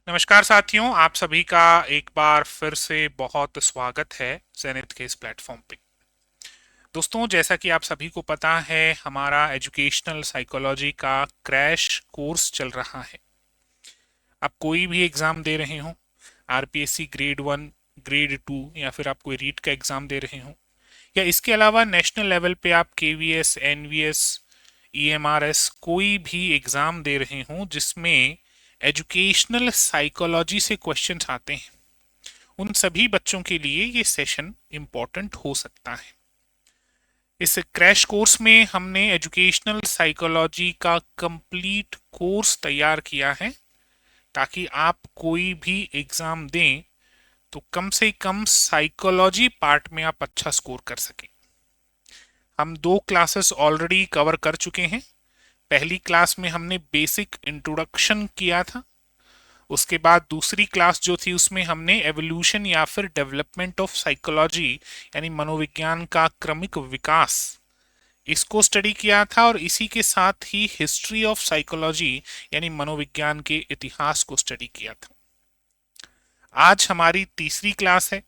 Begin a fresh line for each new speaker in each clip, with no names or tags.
नमस्कार साथियों, आप सभी का एक बार फिर से बहुत स्वागत है ज़ेनिथ के इस प्लेटफॉर्म पे। दोस्तों, जैसा कि आप सभी को पता है, हमारा एजुकेशनल साइकोलॉजी का क्रैश कोर्स चल रहा है। आप कोई भी एग्ज़ाम दे रहे हो, आरपीएससी ग्रेड 1, ग्रेड 2 या फिर आप कोई रीट का एग्ज़ाम दे रहे हो, या इसके अलावा नेशनल लेवल पे आप केवीएस, एनवीएस, ईएमआरएस कोई भी एग्ज़ाम दे रहे हो जिसमें एजुकेशनल साइकोलॉजी से क्वेश्चंस आते हैं, उन सभी बच्चों के लिए ये सेशन इम्पोर्टेंट हो सकता है। इस क्रैश कोर्स में हमने एजुकेशनल साइकोलॉजी का कंप्लीट कोर्स तैयार किया है ताकि आप कोई भी एग्जाम दें तो कम से कम साइकोलॉजी पार्ट में आप अच्छा स्कोर कर सकें। हम 2 क्लासेस ऑलरेडी कवर कर चुके हैं। पहली क्लास में हमने बेसिक इंट्रोडक्शन किया था। उसके बाद दूसरी क्लास जो थी उसमें हमने एवोल्यूशन या फिर डेवलपमेंट ऑफ साइकोलॉजी यानी मनोविज्ञान का क्रमिक विकास इसको स्टडी किया था, और इसी के साथ ही हिस्ट्री ऑफ साइकोलॉजी यानी मनोविज्ञान के इतिहास को स्टडी किया था। आज हमारी तीसरी क्लास है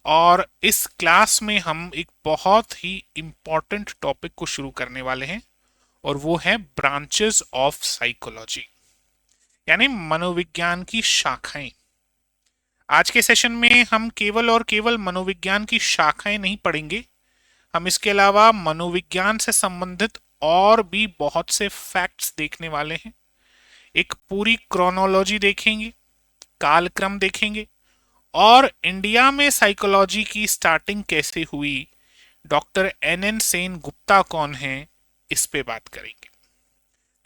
और इस क्लास में हम एक बहुत ही इंपॉर्टेंट टॉपिक को शुरू करने वाले हैं, और वो है ब्रांचेस ऑफ साइकोलॉजी यानी मनोविज्ञान की शाखाएं। आज के सेशन में हम केवल और केवल मनोविज्ञान की शाखाएं नहीं पढ़ेंगे, हम इसके अलावा मनोविज्ञान से संबंधित और भी बहुत से फैक्ट्स देखने वाले हैं। एक पूरी क्रोनोलॉजी देखेंगे, कालक्रम देखेंगे, और इंडिया में साइकोलॉजी की स्टार्टिंग कैसे हुई, doctor N N Sen Gupta कौन है, इस पे बात करेंगे।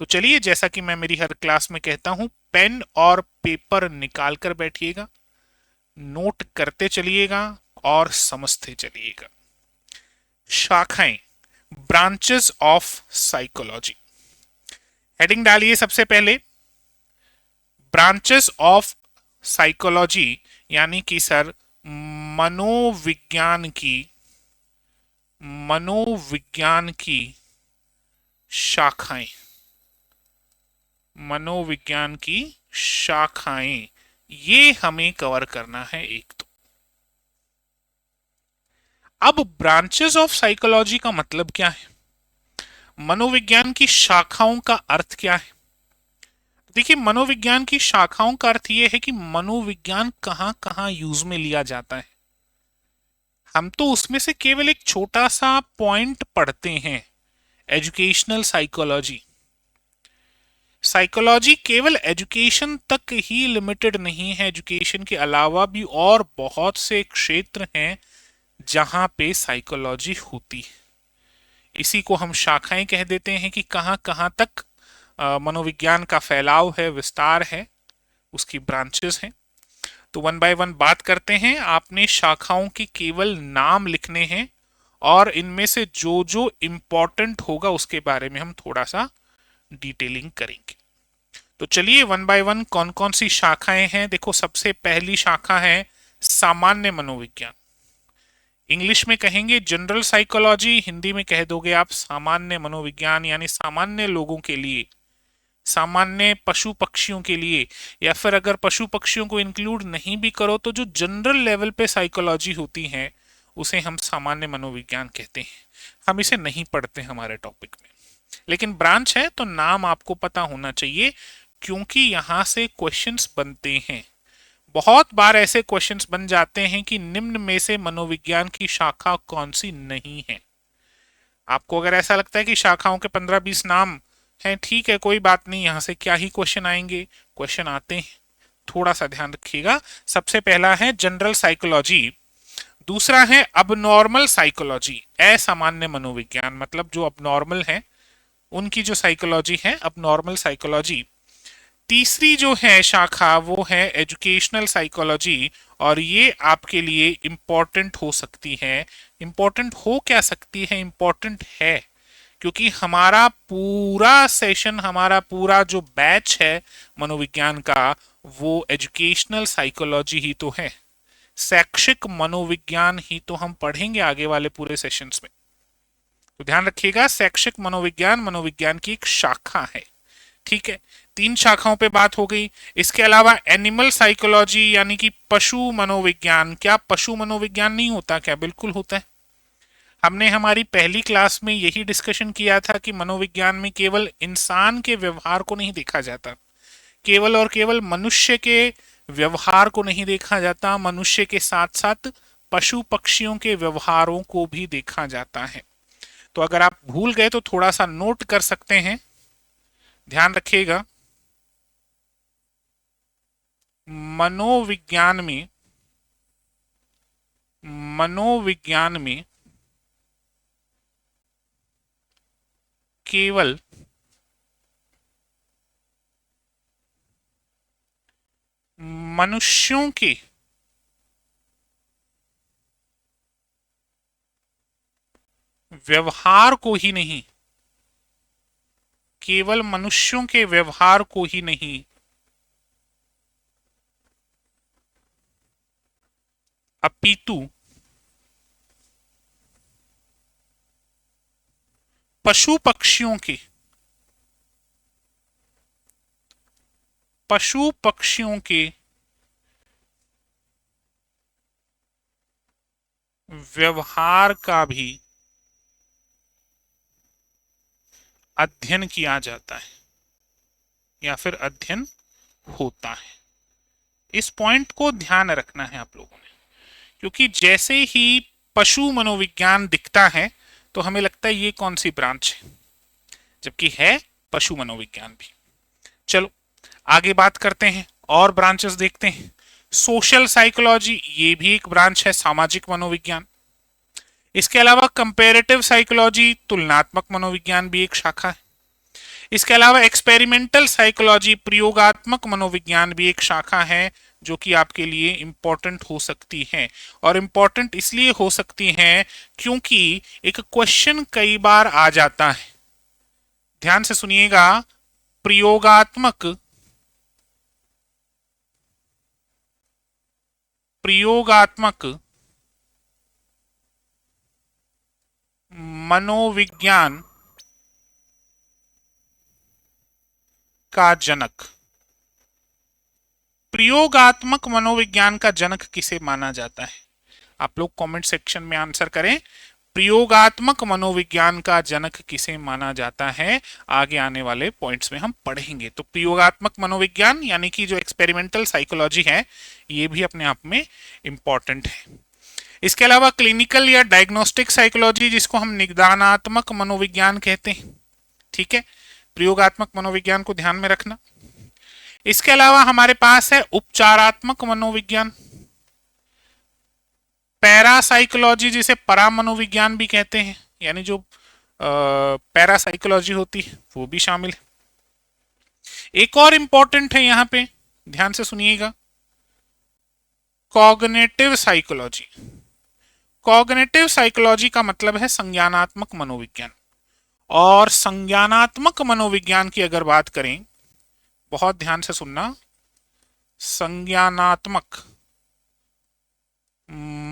तो चलिए, जैसा कि मैं मेरी हर क्लास में कहता हूं, पेन और पेपर निकाल कर बैठिएगा, नोट करते चलिएगा और समझते चलिएगा। शाखाएं, ब्रांचेस ऑफ साइकोलॉजी। हेडिंग डालिए सबसे पहले, ब्रांचेस ऑफ साइकोलॉजी यानी कि सर मनोविज्ञान की शाखाएं, मनोविज्ञान की शाखाएं, ये हमें कवर करना है एक तो। अब ब्रांचेस ऑफ साइकोलॉजी का मतलब क्या है, मनोविज्ञान की शाखाओं का अर्थ क्या है। देखिए, मनोविज्ञान की शाखाओं का अर्थ यह है कि मनोविज्ञान कहां कहां यूज में लिया जाता है। हम तो उसमें से केवल एक छोटा सा पॉइंट पढ़ते हैं, एजुकेशनल साइकोलॉजी। साइकोलॉजी केवल एजुकेशन तक ही लिमिटेड नहीं है, एजुकेशन के अलावा भी और बहुत से क्षेत्र हैं जहां पे साइकोलॉजी होती है। इसी को हम शाखाएं कह देते हैं कि कहां कहां तक मनोविज्ञान का फैलाव है, विस्तार है, उसकी ब्रांचेस हैं। तो वन बाय वन बात करते हैं। आपने शाखाओं के केवल नाम लिखने हैं और इनमें से जो जो इंपॉर्टेंट होगा उसके बारे में हम थोड़ा सा डिटेलिंग करेंगे। तो चलिए, वन बाय वन कौन कौन सी शाखाएं हैं। देखो, सबसे पहली शाखा है सामान्य मनोविज्ञान। इंग्लिश में कहेंगे जनरल साइकोलॉजी, हिंदी में कह दोगे आप सामान्य मनोविज्ञान, यानी सामान्य लोगों के लिए, सामान्य पशु पक्षियों के लिए, या फिर अगर पशु पक्षियों को इंक्लूड नहीं भी करो तो जो जनरल लेवल पे साइकोलॉजी होती है उसे हम सामान्य मनोविज्ञान कहते हैं। हम इसे नहीं पढ़ते हमारे टॉपिक में, लेकिन ब्रांच है तो नाम आपको पता होना चाहिए, क्योंकि यहां से क्वेश्चंस बनते हैं। बहुत बार ऐसे क्वेश्चंस बन जाते हैं कि निम्न में से मनोविज्ञान की शाखा कौन सी नहीं है। आपको अगर ऐसा लगता है कि शाखाओं के 15-20 नाम हैं, ठीक है, कोई बात नहीं, यहां से क्या ही क्वेश्चन आएंगे, क्वेश्चन आते हैं, थोड़ा सा ध्यान रखिएगा। सबसे पहला है जनरल साइकोलॉजी, दूसरा है अबनॉर्मल साइकोलॉजी, असामान्य मनोविज्ञान, मतलब जो अबनॉर्मल है उनकी जो साइकोलॉजी है, अबनॉर्मल साइकोलॉजी। तीसरी जो है शाखा वो है एजुकेशनल साइकोलॉजी, और ये आपके लिए इंपॉर्टेंट हो सकती है। इंपॉर्टेंट हो क्या सकती है, इंपॉर्टेंट है क्योंकि हमारा पूरा सेशन, हमारा पूरा जो बैच है मनोविज्ञान का, वो एजुकेशनल साइकोलॉजी ही तो है। शैक्षिक मनोविज्ञान ही तो हम पढ़ेंगे आगे वाले पूरे सेशंस में। तो ध्यान रखिएगा, शैक्षिक मनोविज्ञान मनोविज्ञान की एक शाखा है, ठीक है। 3 शाखाओं पे बात हो गई। इसके अलावा एनिमल साइकोलॉजी यानी कि पशु मनोविज्ञान। क्या पशु मनोविज्ञान नहीं होता? क्या बिल्कुल होता है। हमने हमारी पहली क्लास में यही डिस्कशन किया था कि मनोविज्ञान में केवल इंसान के व्यवहार को नहीं देखा जाता, केवल और केवल मनुष्य के व्यवहार को नहीं देखा जाता, मनुष्य के साथ साथ पशु पक्षियों के व्यवहारों को भी देखा जाता है। तो अगर आप भूल गए तो थोड़ा सा नोट कर सकते हैं, ध्यान रखिएगा। मनोविज्ञान में मनोविज्ञान में केवल मनुष्यों के व्यवहार को ही नहीं, केवल मनुष्यों के व्यवहार को ही नहीं, अपितु पशु पक्षियों के व्यवहार का भी अध्ययन किया जाता है या फिर अध्ययन होता है। इस पॉइंट को ध्यान रखना है आप लोगों ने, क्योंकि जैसे ही पशु मनोविज्ञान दिखता है तो हमें लगता है ये कौन सी ब्रांच है, जबकि है पशु मनोविज्ञान भी। चलो आगे बात करते हैं और ब्रांचेस देखते हैं। सोशल साइकोलॉजी, ये भी एक ब्रांच है, सामाजिक मनोविज्ञान। इसके अलावा कंपैरेटिव साइकोलॉजी, तुलनात्मक मनोविज्ञान भी एक शाखा है। इसके अलावा एक्सपेरिमेंटल साइकोलॉजी, प्रयोगात्मक मनोविज्ञान भी एक शाखा है जो कि आपके लिए इंपॉर्टेंट हो सकती है। और इंपॉर्टेंट इसलिए हो सकती है क्योंकि एक क्वेश्चन कई बार आ जाता है। ध्यान से सुनिएगा, प्रयोगात्मक मनोविज्ञान का जनक, प्रयोगात्मक मनोविज्ञान का जनक किसे माना जाता है? आप लोग कमेंट सेक्शन में आंसर करें, प्रयोगात्मक मनोविज्ञान का जनक किसे माना जाता है। आगे आने वाले पॉइंट्स में हम पढ़ेंगे। तो प्रयोगात्मक मनोविज्ञान यानी कि जो एक्सपेरिमेंटल साइकोलॉजी है, ये भी अपने आप में इंपॉर्टेंट है। इसके अलावा क्लिनिकल या डायग्नोस्टिक साइकोलॉजी, जिसको हम निदानात्मक मनोविज्ञान कहते हैं, ठीक है, प्रयोगात्मक मनोविज्ञान को ध्यान में रखना। इसके अलावा हमारे पास है उपचारात्मक मनोविज्ञान, पैरासाइकोलॉजी, जिसे परा मनोविज्ञान भी कहते हैं, यानी जो पैरासाइकोलॉजी होती है वो भी शामिल है। एक और इंपॉर्टेंट है यहां पे, ध्यान से सुनिएगा, कॉग्निटिव साइकोलॉजी। कॉग्निटिव साइकोलॉजी का मतलब है संज्ञानात्मक मनोविज्ञान। और संज्ञानात्मक मनोविज्ञान की अगर बात करें, बहुत ध्यान से सुनना, संज्ञानात्मक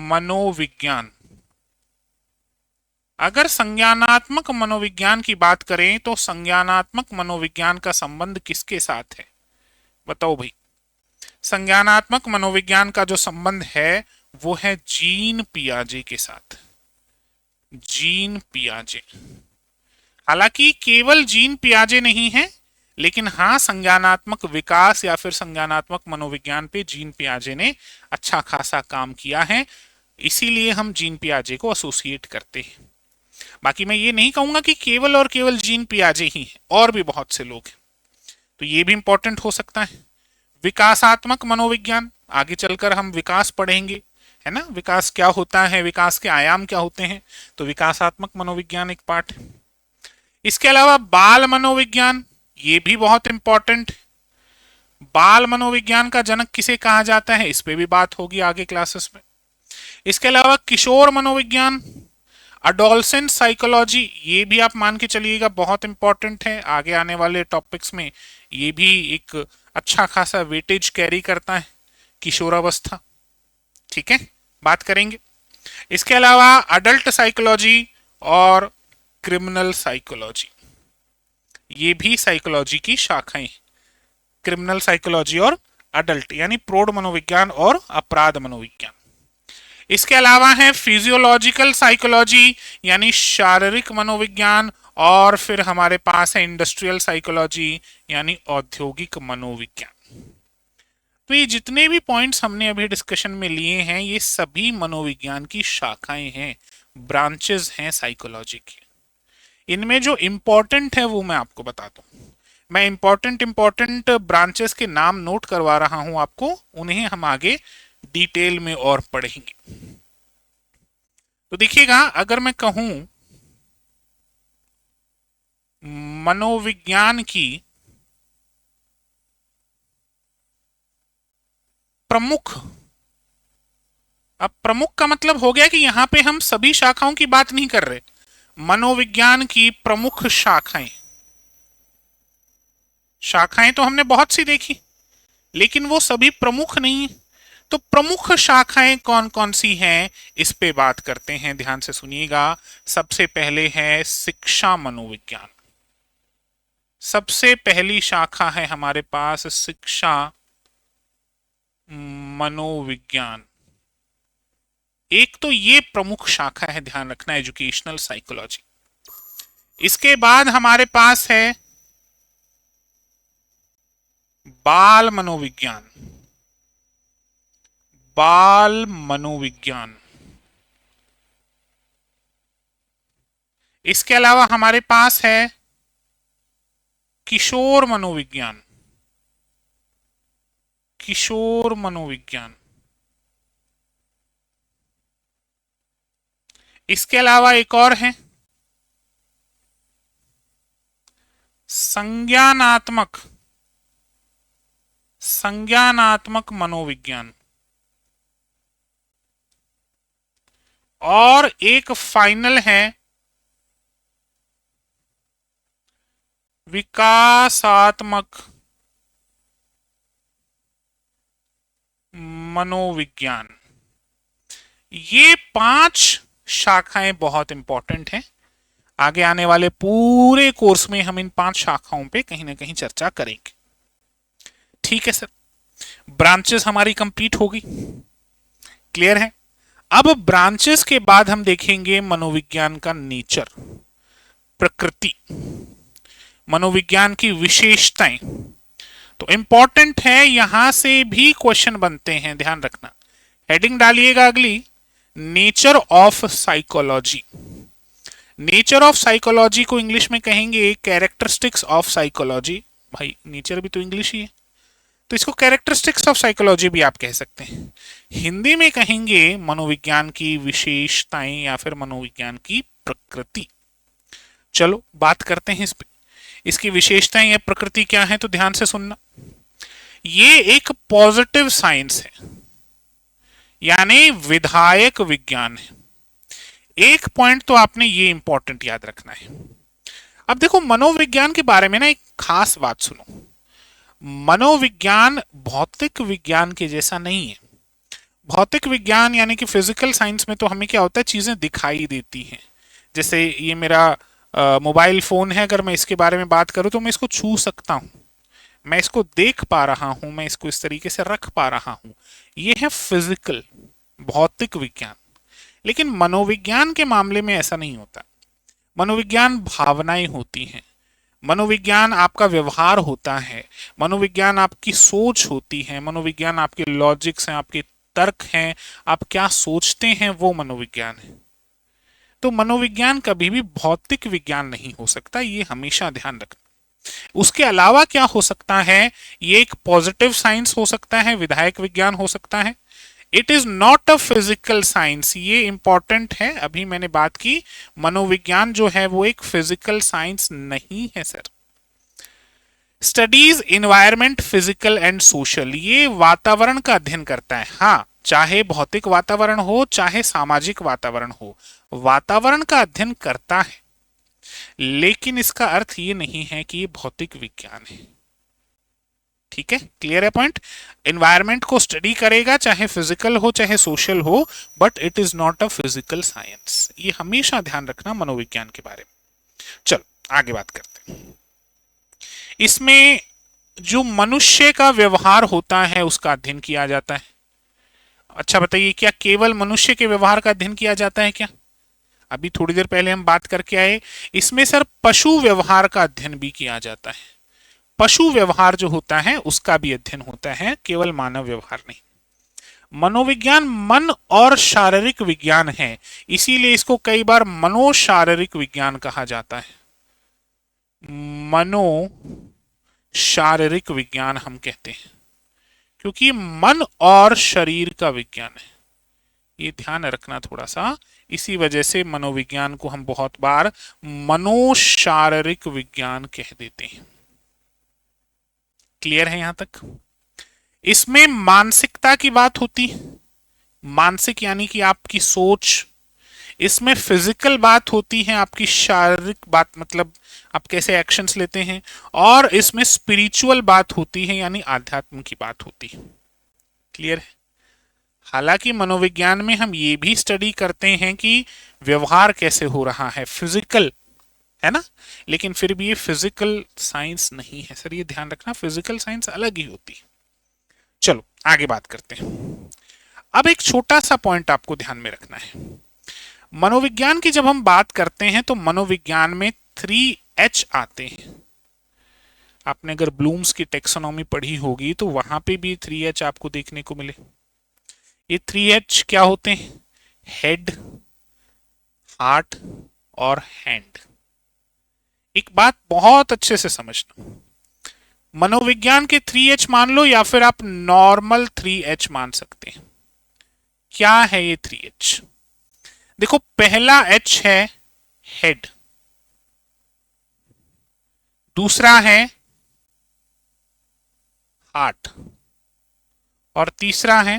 मनोविज्ञान, अगर संज्ञानात्मक मनोविज्ञान की बात करें तो संज्ञानात्मक मनोविज्ञान का संबंध किसके साथ है? बताओ भाई। संज्ञानात्मक मनोविज्ञान का जो संबंध है वो है जीन पियाजे के साथ। जीन पियाजे, हालांकि केवल जीन पियाजे नहीं है, लेकिन हाँ, संज्ञानात्मक विकास या फिर संज्ञानात्मक मनोविज्ञान पे जीन पियाजे ने अच्छा खासा काम किया है, इसीलिए हम जीन पियाजे को एसोसिएट करते हैं। बाकी मैं ये नहीं कहूंगा कि केवल और केवल जीन पियाजे ही है, और भी बहुत से लोग हैं, तो ये भी इंपॉर्टेंट हो सकता है। विकासात्मक मनोविज्ञान, आगे चलकर हम विकास पढ़ेंगे, है ना, विकास क्या होता है, विकास के आयाम क्या होते हैं, तो विकासात्मक मनोविज्ञान एक पार्ट है। इसके अलावा बाल मनोविज्ञान, ये भी बहुत इंपॉर्टेंट। बाल मनोविज्ञान का जनक किसे कहा जाता है, इस पे भी बात होगी आगे क्लासेस में। इसके अलावा किशोर मनोविज्ञान, अडोलसेंट साइकोलॉजी, ये भी आप मान के चलिएगा बहुत इंपॉर्टेंट है, आगे आने वाले टॉपिक्स में ये भी एक अच्छा खासा वेटेज कैरी करता है, किशोरावस्था, ठीक है, बात करेंगे। इसके अलावा अडल्ट साइकोलॉजी और क्रिमिनल साइकोलॉजी, ये भी साइकोलॉजी की शाखाएं हैं। क्रिमिनल साइकोलॉजी और अडल्ट यानी प्रौढ़ मनोविज्ञान और अपराध मनोविज्ञान। इसके अलावा है फिजियोलॉजिकल साइकोलॉजी यानी शारीरिक मनोविज्ञान, और फिर हमारे पास है इंडस्ट्रियल साइकोलॉजी यानी औद्योगिक मनोविज्ञान। तो ये जितने भी पॉइंट्स हमने अभी डिस्कशन में लिए हैं ये सभी मनोविज्ञान की शाखाएं हैं, ब्रांचेस हैं साइकोलॉजी की। इनमें जो इंपॉर्टेंट है वो मैं आपको बताता हूँ। मैं इंपॉर्टेंट ब्रांचेस के नाम नोट करवा रहा हूं आपको, उन्हें हम आगे डिटेल में और पढ़ेंगे। तो देखिएगा, अगर मैं कहूं मनोविज्ञान की प्रमुख, अब प्रमुख का मतलब हो गया कि यहां पे हम सभी शाखाओं की बात नहीं कर रहे। मनोविज्ञान की प्रमुख शाखाएं, शाखाएं तो हमने बहुत सी देखी लेकिन वो सभी प्रमुख नहीं। तो प्रमुख शाखाएं कौन कौन सी हैं इस पे बात करते हैं, ध्यान से सुनिएगा। सबसे पहले है शिक्षा मनोविज्ञान। सबसे पहली शाखा है हमारे पास शिक्षा मनोविज्ञान। एक तो ये प्रमुख शाखा है, ध्यान रखना, एजुकेशनल साइकोलॉजी। इसके बाद हमारे पास है बाल मनोविज्ञान। बाल मनोविज्ञान। इसके अलावा हमारे पास है किशोर मनोविज्ञान। किशोर मनोविज्ञान। इसके अलावा एक और है संज्ञानात्मक मनोविज्ञान। और एक फाइनल है विकासात्मक मनोविज्ञान। ये 5 शाखाएं बहुत इंपॉर्टेंट हैं। आगे आने वाले पूरे कोर्स में हम इन 5 शाखाओं पे कहीं ना कहीं चर्चा करेंगे। ठीक है सर, ब्रांचेस हमारी कंप्लीट होगी, क्लियर है। अब ब्रांचेस के बाद हम देखेंगे मनोविज्ञान का नेचर, प्रकृति, मनोविज्ञान की विशेषताएं। तो इंपॉर्टेंट है, यहां से भी क्वेश्चन बनते हैं, ध्यान रखना। हेडिंग डालिएगा अगली, nature of psychology. Nature of psychology को इंग्लिश में कहेंगे कैरेक्टरिस्टिक्स ऑफ साइकोलॉजी। भाई नेचर भी तो इंग्लिश ही है, तो इसको कैरेक्टरिस्टिक्स ऑफ साइकोलॉजी भी आप कह सकते हैं। हिंदी में कहेंगे मनोविज्ञान की विशेषताएं या फिर मनोविज्ञान की प्रकृति। चलो बात करते हैं इस पे, इसकी विशेषताएं या प्रकृति क्या है। तो ध्यान से सुनना, ये एक पॉजिटिव साइंस है यानी विधायक विज्ञान है। एक पॉइंट तो आपने ये इंपॉर्टेंट याद रखना है। अब देखो, मनोविज्ञान के बारे में ना एक खास बात सुनो। मनोविज्ञान भौतिक विज्ञान के जैसा नहीं है। भौतिक विज्ञान यानी कि फिजिकल साइंस में तो हमें क्या होता है, चीजें दिखाई देती हैं। जैसे ये मेरा मोबाइल फोन है, अगर मैं इसके बारे में बात करूं तो मैं इसको छू सकता हूं, मैं इसको देख पा रहा हूं, मैं इसको इस तरीके से रख पा रहा हूं। ये है फिजिकल, भौतिक विज्ञान। लेकिन मनोविज्ञान के मामले में ऐसा नहीं होता। मनोविज्ञान भावनाएं होती हैं, मनोविज्ञान आपका व्यवहार होता है, मनोविज्ञान आपकी सोच होती है, मनोविज्ञान आपके लॉजिक्स हैं, आपके तर्क हैं, आप क्या सोचते हैं, वो मनोविज्ञान है। तो मनोविज्ञान कभी भी भौतिक विज्ञान नहीं हो सकता, ये हमेशा ध्यान रखना। उसके अलावा क्या हो सकता है, ये एक पॉजिटिव साइंस हो सकता है, विधायक विज्ञान हो सकता है। It is not a physical science, ये इंपॉर्टेंट है। अभी मैंने बात की, मनोविज्ञान जो है वो एक फिजिकल साइंस नहीं है sir. Studies environment physical and social, ये वातावरण का अध्ययन करता है। हाँ, चाहे भौतिक वातावरण हो चाहे सामाजिक वातावरण हो, वातावरण का अध्ययन करता है, लेकिन इसका अर्थ ये नहीं है कि ये भौतिक विज्ञान है। ठीक है, क्लियर है पॉइंट। एनवायरमेंट को स्टडी करेगा, चाहे फिजिकल हो चाहे सोशल हो, but it is not a physical science. ये हमेशा ध्यान रखना मनोविज्ञान के बारे में। चलो आगे बात करते हैं। इसमें जो मनुष्य का व्यवहार होता है उसका अध्ययन किया जाता है। अच्छा बताइए, क्या केवल मनुष्य के व्यवहार का अध्ययन किया जाता है क्या? अभी थोड़ी देर पहले हम बात करके आए, इसमें सर पशु व्यवहार का अध्ययन भी किया जाता है। पशु व्यवहार जो होता है उसका भी अध्ययन होता है, केवल मानव व्यवहार नहीं। मनोविज्ञान मन और शारीरिक विज्ञान है, इसीलिए इसको कई बार मनोशारीरिक विज्ञान कहा जाता है। मनो शारीरिक विज्ञान हम कहते हैं, क्योंकि मन और शरीर का विज्ञान है। ये ध्यान रखना थोड़ा सा, इसी वजह से मनोविज्ञान को हम बहुत बार मनोशारीरिक विज्ञान कह देते हैं। क्लियर है यहां तक? इसमें मानसिकता की बात होती है, मानसिक यानी कि आपकी सोच। इसमें फिजिकल बात होती है, आपकी शारीरिक बात, मतलब आप कैसे एक्शंस लेते हैं। और इसमें स्पिरिचुअल बात होती है, यानी आध्यात्म की बात होती है। क्लियर है? हालांकि मनोविज्ञान में हम ये भी स्टडी करते हैं कि व्यवहार कैसे हो रहा है, फिजिकल है ना, लेकिन फिर भी ये फिजिकल साइंस नहीं है सर, ये ध्यान रखना, फिजिकल साइंस अलग ही होती है। चलो आगे बात करते हैं। अब एक छोटा सा पॉइंट आपको ध्यान में रखना है। मनोविज्ञान की जब हम बात करते हैं तो मनोविज्ञान में 3H आते हैं। आपने अगर ब्लूम्स की टेक्सोनॉमी पढ़ी होगी तो वहां पे भी 3H आपको देखने को मिले। ये 3H क्या होते हैं? हेड, हार्ट और हैंड। एक बात बहुत अच्छे से समझना, मनोविज्ञान के 3H मान लो या फिर आप नॉर्मल 3H मान सकते हैं। क्या है ये 3H? देखो, पहला H है हेड, दूसरा है हार्ट और तीसरा है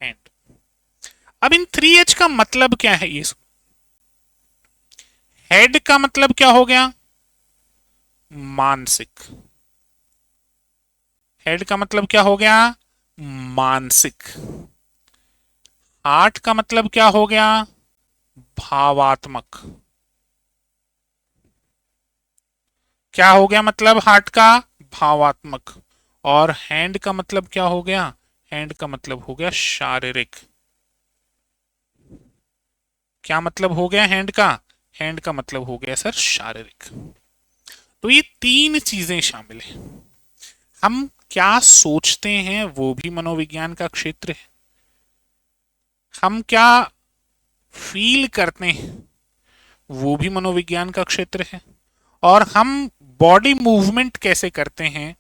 हैंड। अब इन 3H का मतलब क्या है? ये हेड का मतलब क्या हो गया? मानसिक। हेड का मतलब क्या हो गया? मानसिक। हार्ट का मतलब क्या हो गया? भावात्मक। क्या हो गया मतलब हार्ट का? भावात्मक। और हैंड का मतलब क्या हो गया? हैंड का मतलब हो गया शारीरिक। क्या मतलब हो गया हैंड का? हैंड का मतलब हो गया सर शारीरिक। तो ये तीन चीजें शामिल हैं। हम क्या सोचते हैं वो भी मनोविज्ञान का क्षेत्र है। हम क्या फील करते हैं वो भी मनोविज्ञान का क्षेत्र है। और हम बॉडी मूवमेंट कैसे करते हैं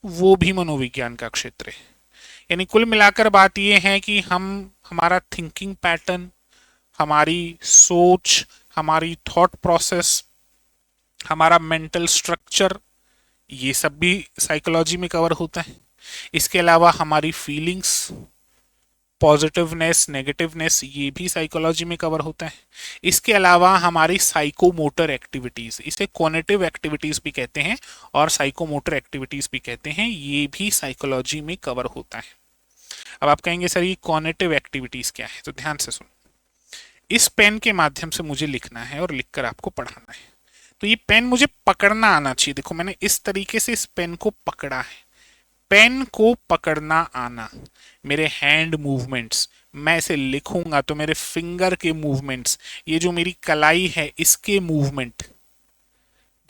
वो भी मनोविज्ञान का क्षेत्र है। यानी कुल मिलाकर बात यह है कि हम, हमारा थिंकिंग पैटर्न, हमारी सोच, हमारी थॉट प्रोसेस, हमारा मेंटल स्ट्रक्चर, ये सब भी साइकोलॉजी में कवर होता है। इसके अलावा हमारी फीलिंग्स, पॉजिटिवनेस, नेगेटिवनेस, ये भी साइकोलॉजी में कवर होता है। इसके अलावा हमारी साइकोमोटर एक्टिविटीज, इसे कॉग्निटिव एक्टिविटीज भी कहते हैं और साइकोमोटर एक्टिविटीज भी कहते हैं, ये भी साइकोलॉजी में कवर होता है। अब आप कहेंगे सर ये कॉग्निटिव एक्टिविटीज क्या है? तो ध्यान से सुनो, इस पेन के माध्यम से मुझे लिखना है और लिखकर आपको पढ़ाना है। तो ये पेन मुझे पकड़ना आना चाहिए। देखो मैंने इस तरीके से इस पेन को पकड़ा है, पेन को पकड़ना आना, मेरे हैंड मूवमेंट्स, मैं इसे लिखूंगा तो मेरे फिंगर के मूवमेंट्स, ये जो मेरी कलाई है इसके मूवमेंट,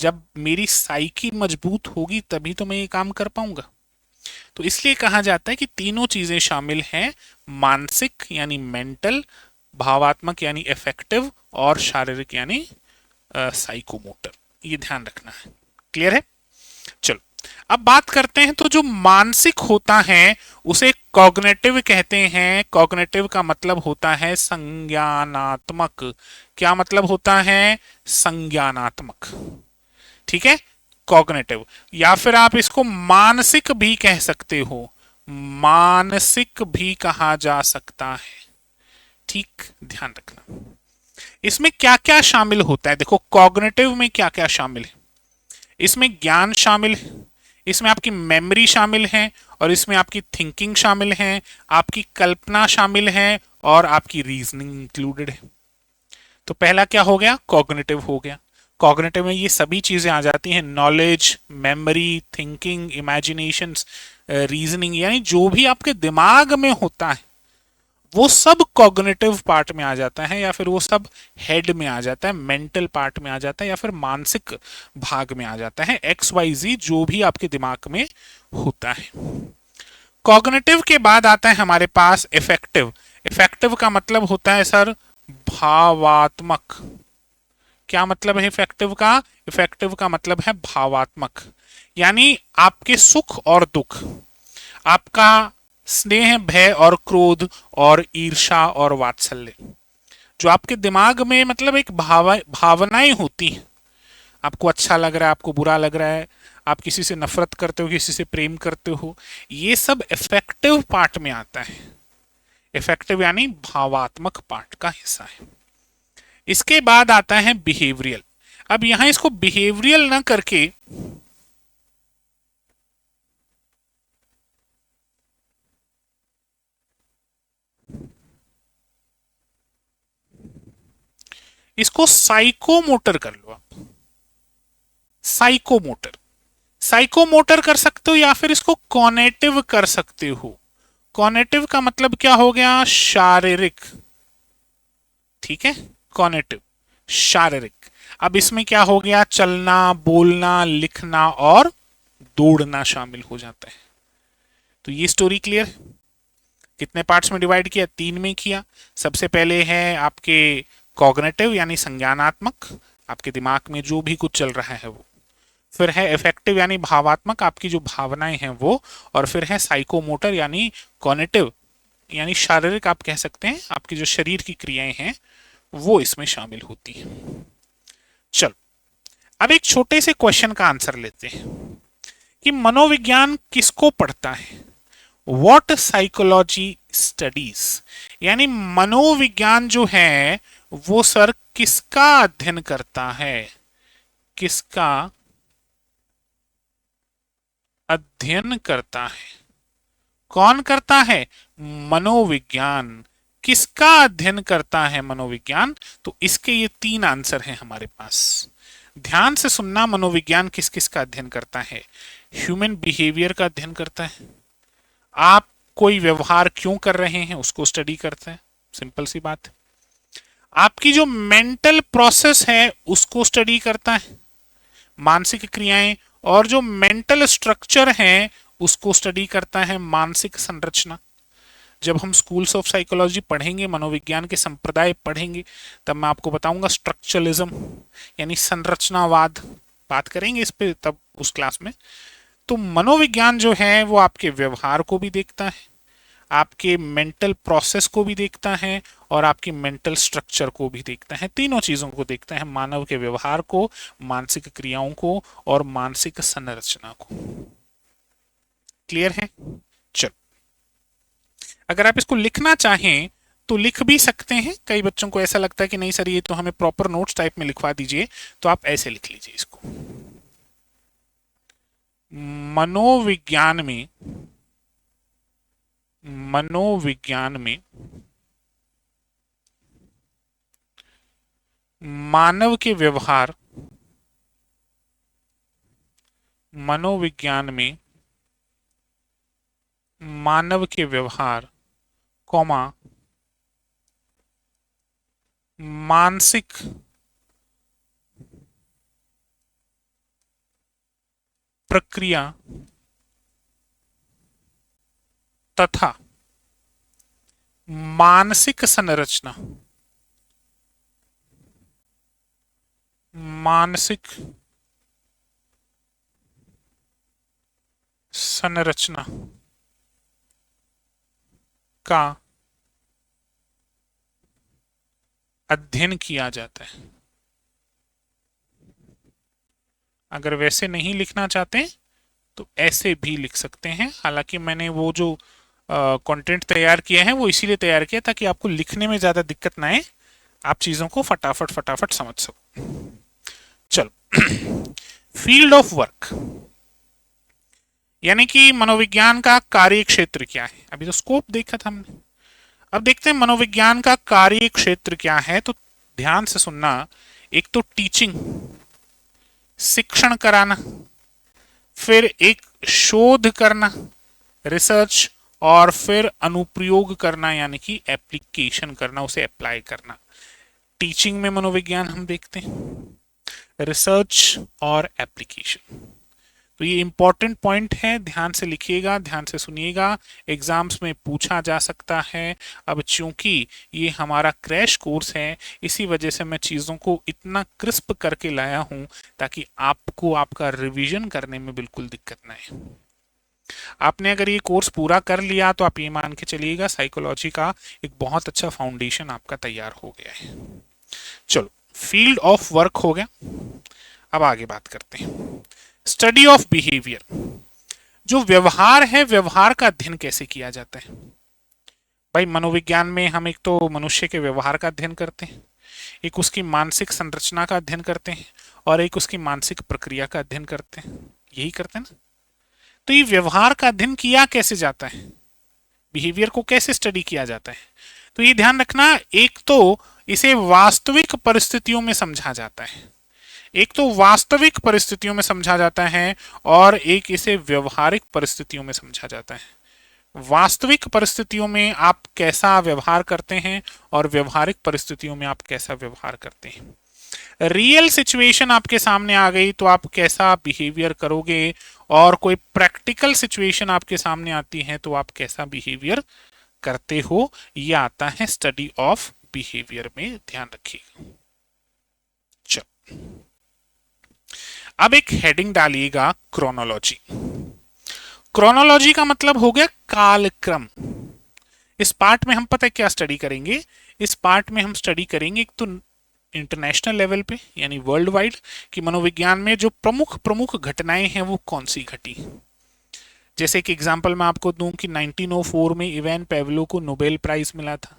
जब मेरी साइकी मजबूत होगी तभी तो मैं ये काम कर पाऊंगा। तो इसलिए कहा जाता है कि तीनों चीजें शामिल हैं, मानसिक यानी मेंटल, भावात्मक यानी इफेक्टिव और शारीरिक यानी साइकोमोटर। ये ध्यान रखना है। क्लियर है? चलो अब बात करते हैं। तो जो मानसिक होता है उसे कॉग्निटिव कहते हैं। कॉग्निटिव का मतलब होता है संज्ञानात्मक। क्या मतलब होता है? संज्ञानात्मक। ठीक है, कॉग्निटिव। या फिर आप इसको मानसिक भी कह सकते हो, मानसिक भी कहा जा सकता है। ठीक, ध्यान रखना। इसमें क्या क्या शामिल होता है? देखो कॉग्निटिव में क्या क्या शामिल है। इसमें ज्ञान शामिल है, इसमें आपकी मेमोरी शामिल है, और इसमें आपकी थिंकिंग शामिल है, आपकी कल्पना शामिल है, और आपकी रीजनिंग इंक्लूडेड है। तो पहला क्या हो गया? कॉग्निटिव हो गया। कॉग्निटिव में ये सभी चीजें आ जाती हैं, knowledge, memory, thinking, imagination, reasoning, यानी जो भी आपके दिमाग में होता है वो सब कॉग्निटिव पार्ट में आ जाता है, या फिर वो सब हेड में आ जाता है, मेंटल पार्ट में आ जाता है, या फिर मानसिक भाग में आ जाता है। एक्स वाई जी जो भी आपके दिमाग में होता है। कॉग्निटिव के बाद आता है हमारे पास इफेक्टिव। इफेक्टिव का मतलब होता है सर भावात्मक। क्या मतलब है इफेक्टिव का? इफेक्टिव का मतलब है भावात्मक, यानी आपके सुख और दुख, आपका स्नेह, भय और क्रोध और ईर्षा और वात्सल्य, जो आपके दिमाग में मतलब एक भावनाएं होती हैं। आपको अच्छा लग रहा है, आपको बुरा लग रहा है, आप किसी से नफरत करते हो, किसी से प्रेम करते हो, ये सब इफेक्टिव पार्ट में आता है। इफेक्टिव यानी भावात्मक पार्ट का हिस्सा है। इसके बाद आता है बिहेवियरल। अब यहां इसको बिहेवियरल ना करके इसको साइकोमोटर कर लो आप। साइकोमोटर, साइकोमोटर कर सकते हो, या फिर इसको कॉनेटिव कर सकते हो। कॉनेटिव का मतलब क्या हो गया? शारीरिक। ठीक है, कॉनेटिव शारीरिक। अब इसमें क्या हो गया? चलना, बोलना, लिखना और दौड़ना शामिल हो जाता है। तो ये स्टोरी क्लियर। कितने पार्ट्स में डिवाइड किया? 3 में किया। सबसे पहले है आपके कॉग्निटिव यानी संज्ञानात्मक, आपके दिमाग में जो भी कुछ चल रहा है वो। फिर है इफेक्टिव यानी भावात्मक, आपकी जो भावनाएं हैं वो। और फिर है साइकोमोटर यानी कॉग्निटिव यानी शारीरिक, आप कह सकते हैं आपकी जो शरीर की क्रियाएं हैं वो इसमें शामिल होती हैं। चलो अब एक छोटे से क्वेश्चन का आंसर लेते हैं कि मनोविज्ञान किसको पढ़ता है? वॉट साइकोलॉजी स्टडीज, यानी मनोविज्ञान जो है वो सर किसका अध्ययन करता है? किसका अध्ययन करता है? कौन करता है? मनोविज्ञान। किसका अध्ययन करता है मनोविज्ञान? तो इसके ये 3 आंसर हैं हमारे पास। ध्यान से सुनना, मनोविज्ञान किस किस का अध्ययन करता है? ह्यूमन बिहेवियर का अध्ययन करता है। आप कोई व्यवहार क्यों कर रहे हैं उसको स्टडी करते हैं, सिंपल सी बात है। आपकी जो मेंटल प्रोसेस है उसको स्टडी करता है, मानसिक क्रियाएं। और जो मेंटल स्ट्रक्चर है उसको स्टडी करता है, मानसिक संरचना। जब हम स्कूल्स ऑफ साइकोलॉजी पढ़ेंगे, मनोविज्ञान के संप्रदाय पढ़ेंगे, तब मैं आपको बताऊंगा स्ट्रक्चरलिज्म यानी संरचनावाद, बात करेंगे इस पे तब उस क्लास में। तो मनोविज्ञान जो है वो आपके व्यवहार को भी देखता है, आपके मेंटल प्रोसेस को भी देखता है और आपकी मेंटल स्ट्रक्चर को भी देखता है। तीनों चीजों को देखता है, मानव के व्यवहार को, मानसिक क्रियाओं को और मानसिक संरचना को। क्लियर है? चलो अगर आप इसको लिखना चाहें तो लिख भी सकते हैं। कई बच्चों को ऐसा लगता है कि नहीं सर ये तो हमें प्रॉपर नोट्स टाइप में लिखवा दीजिए, तो आप ऐसे लिख लीजिए इसको। मनोविज्ञान में, मनोविज्ञान में मानव के व्यवहार, मनोविज्ञान में मानव के व्यवहार, कौमा मानसिक प्रक्रिया तथा मानसिक संरचना, मानसिक संरचना का अध्ययन किया जाता है। अगर वैसे नहीं लिखना चाहते तो ऐसे भी लिख सकते हैं। हालांकि मैंने वो जो कंटेंट तैयार किया है वो इसीलिए तैयार किया ताकि आपको लिखने में ज्यादा दिक्कत ना आए, आप चीजों को फटाफट फटाफट समझ सको। चलो फील्ड ऑफ वर्क यानी कि मनोविज्ञान का कार्य क्षेत्र क्या है? अभी तो स्कोप देखा था हमने, अब देखते हैं मनोविज्ञान का कार्य क्षेत्र क्या है। तो ध्यान से सुनना, एक तो टीचिंग, शिक्षण कराना, फिर एक शोध करना, रिसर्च, और फिर अनुप्रयोग करना यानी कि एप्लीकेशन करना, उसे अप्लाई करना। टीचिंग में मनोविज्ञान हम देखते हैं, रिसर्च और एप्लीकेशन। तो ये इंपॉर्टेंट पॉइंट है, ध्यान से लिखिएगा, ध्यान से सुनिएगा, एग्जाम्स में पूछा जा सकता है। अब चूंकि ये हमारा क्रैश कोर्स है, इसी वजह से मैं चीज़ों को इतना क्रिस्प करके लाया हूं ताकि आपको आपका रिवीजन करने में बिल्कुल दिक्कत ना आए। आपने अगर ये कोर्स पूरा कर लिया तो आप ये मान के चलिएगा साइकोलॉजी का एक बहुत अच्छा फाउंडेशन आपका तैयार हो गया है। चलो, फील्ड ऑफ वर्क हो गया, अब आगे बात करते हैं स्टडी ऑफ बिहेवियर। जो व्यवहार है, व्यवहार का अध्ययन कैसे किया जाता है? भाई मनोविज्ञान में हम एक तो मनुष्य के व्यवहार का अध्ययन करते हैं, एक उसकी मानसिक संरचना का अध्ययन करते हैं, और एक उसकी मानसिक प्रक्रिया का अध्ययन करते हैं। यही करते हैं ना? तो ये व्यवहार का अध्ययन किया कैसे जाता है, बिहेवियर को कैसे स्टडी किया जाता है? तो ये ध्यान रखना, एक तो इसे वास्तविक परिस्थितियों में समझा जाता है, एक तो वास्तविक परिस्थितियों में समझा जाता है, और एक इसे व्यवहारिक परिस्थितियों में समझा जाता है। वास्तविक परिस्थितियों में आप कैसा व्यवहार करते हैं और व्यवहारिक परिस्थितियों में आप कैसा व्यवहार करते हैं। रियल सिचुएशन आपके सामने आ गई तो आप कैसा बिहेवियर करोगे, और कोई प्रैक्टिकल सिचुएशन आपके सामने आती है तो आप कैसा बिहेवियर करते हो, यह आता है स्टडी ऑफ बिहेवियर में, ध्यान रखिएगा। चलो, अब एक हेडिंग डालिएगा क्रोनोलॉजी। क्रोनोलॉजी का मतलब हो गया कालक्रम। इस पार्ट में हम पता है क्या स्टडी करेंगे, इस पार्ट में हम स्टडी करेंगे एक तो इंटरनेशनल लेवल पे यानी वर्ल्ड वाइड कि मनोविज्ञान में जो प्रमुख प्रमुख घटनाएं हैं वो कौन सी घटी। जैसे कि एग्जांपल मैं आपको दूं कि 1904 में इवान पेवलो को नोबेल प्राइज मिला था,